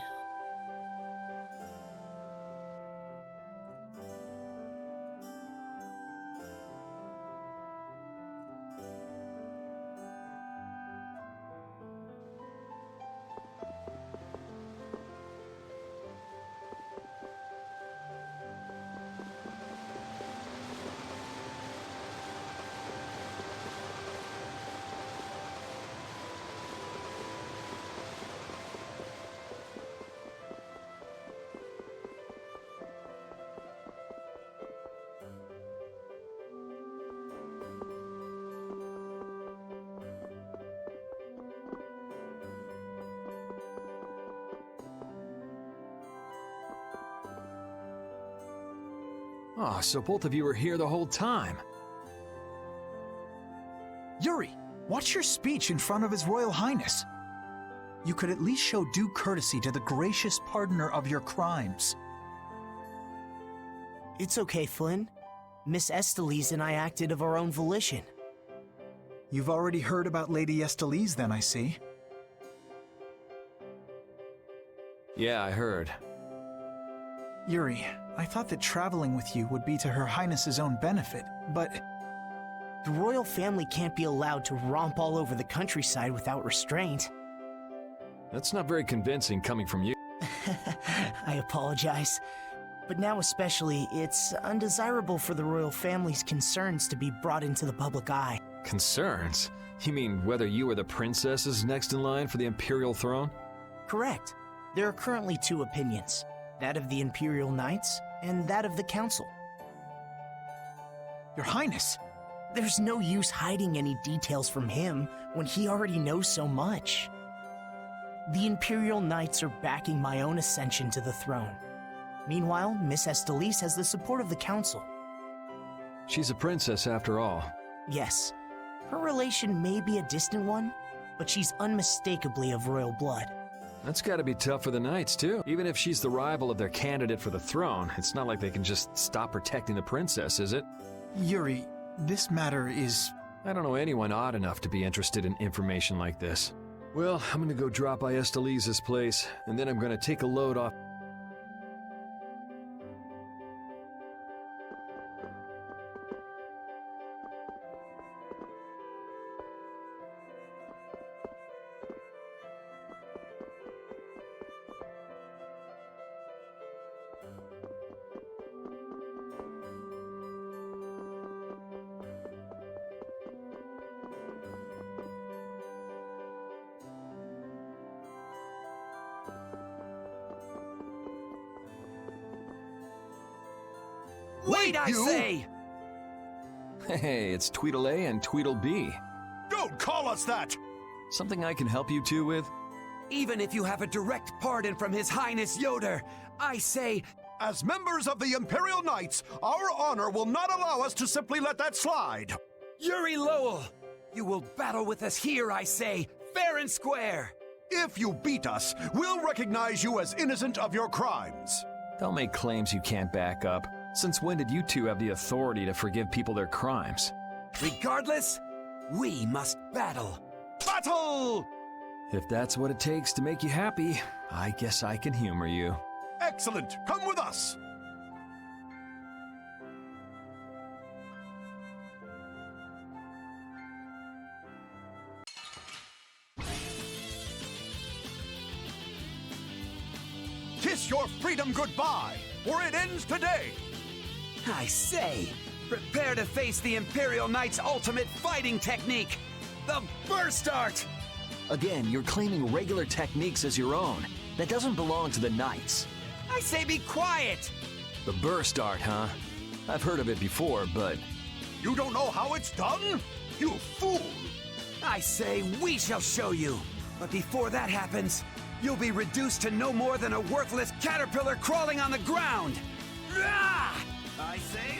Oh, so both of you were here the whole time. Yuri, watch your speech in front of His Royal Highness. You could at least show due courtesy to the gracious pardoner of your crimes. It's okay, Flynn. Miss Estelise and I acted of our own volition. You've already heard about Lady Estelise then, I see. Yeah, I heard. Yuri, I thought that traveling with you would be to Her Highness's own benefit, but... The royal family can't be allowed to romp all over the countryside without restraint. That's not very convincing coming from you. I apologize. But now especially, it's undesirable for the royal family's concerns to be brought into the public eye. Concerns? You mean whether you or the princess is next in line for the imperial throne? Correct. There are currently two opinions. That of the Imperial Knights, and that of the Council. Your Highness! There's no use hiding any details from him when he already knows so much. The Imperial Knights are backing my own ascension to the throne. Meanwhile, Miss Estelise has the support of the Council. She's a princess after all. Yes, her relation may be a distant one, but she's unmistakably of royal blood. That's gotta be tough for the Knights, too. Even if she's the rival of their candidate for the throne, it's not like they can just stop protecting the princess, is it? Yuri, this matter is... I don't know anyone odd enough to be interested in information like this. Well, I'm gonna go drop by Estelise's place, and then I'm gonna take a load off... Wait, I say! Hey, it's Tweedle-A and Tweedle-B. Don't call us that! Something I can help you two with? Even if you have a direct pardon from His Highness Yoder, I say... As members of the Imperial Knights, our honor will not allow us to simply let that slide. Yuri Lowell, you will battle with us here, I say, fair and square. If you beat us, we'll recognize you as innocent of your crimes. Don't make claims you can't back up. Since when did you two have the authority to forgive people their crimes? Regardless, we must battle. Battle! If that's what it takes to make you happy, I guess I can humor you. Excellent! Come with us! Kiss your freedom goodbye, or it ends today! I say, prepare to face the Imperial Knight's ultimate fighting technique, the Burst Art! Again, you're claiming regular techniques as your own. That doesn't belong to the Knights. I say be quiet! The Burst Art, huh? I've heard of it before, but... You don't know how it's done? You fool! I say we shall show you. But before that happens, you'll be reduced to no more than a worthless caterpillar crawling on the ground! Rah! I say...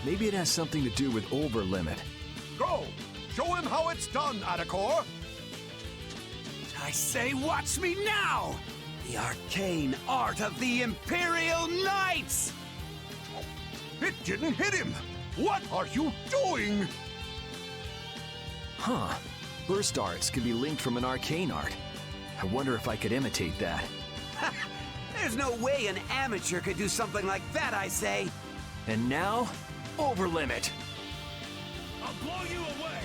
Maybe it has something to do with Overlimit. Go! Show him how it's done, Adakor! I say watch me now! The arcane art of the Imperial Knights! It didn't hit him! What are you doing? Huh. Burst arts can be linked from an arcane art. I wonder if I could imitate that. There's no way an amateur could do something like that, I say. And now, Overlimit. I'll blow you away!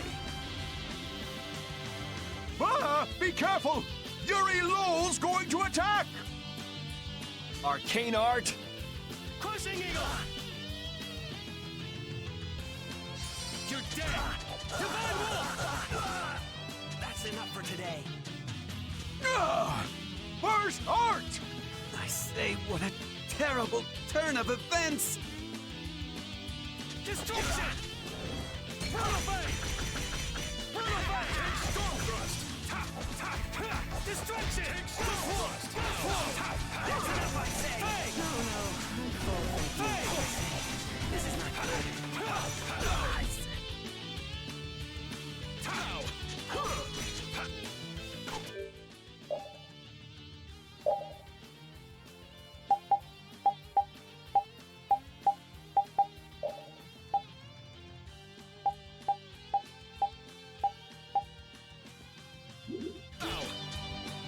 Ah! Be careful! Yuri Lowell's going to attack! Arcane art. Crushing Eagle! You're dead! Divine Wolf! That's enough for today. Burst art! I say, what a terrible turn of events! Destruction! Relevate! Relevate! Storm thrust! Destruction! Storm thrust! That's enough, I say! Hey! No. Hey! This is not good. I say. Tau!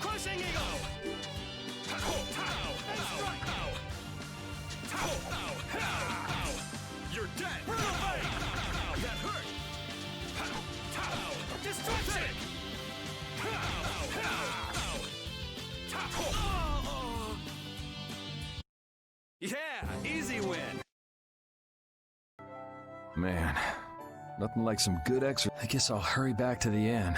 Crushing Eagle! You're dead! That hurt! Destruction! Yeah, easy win. Man, nothing like some good exercise. I guess I'll hurry back to the inn.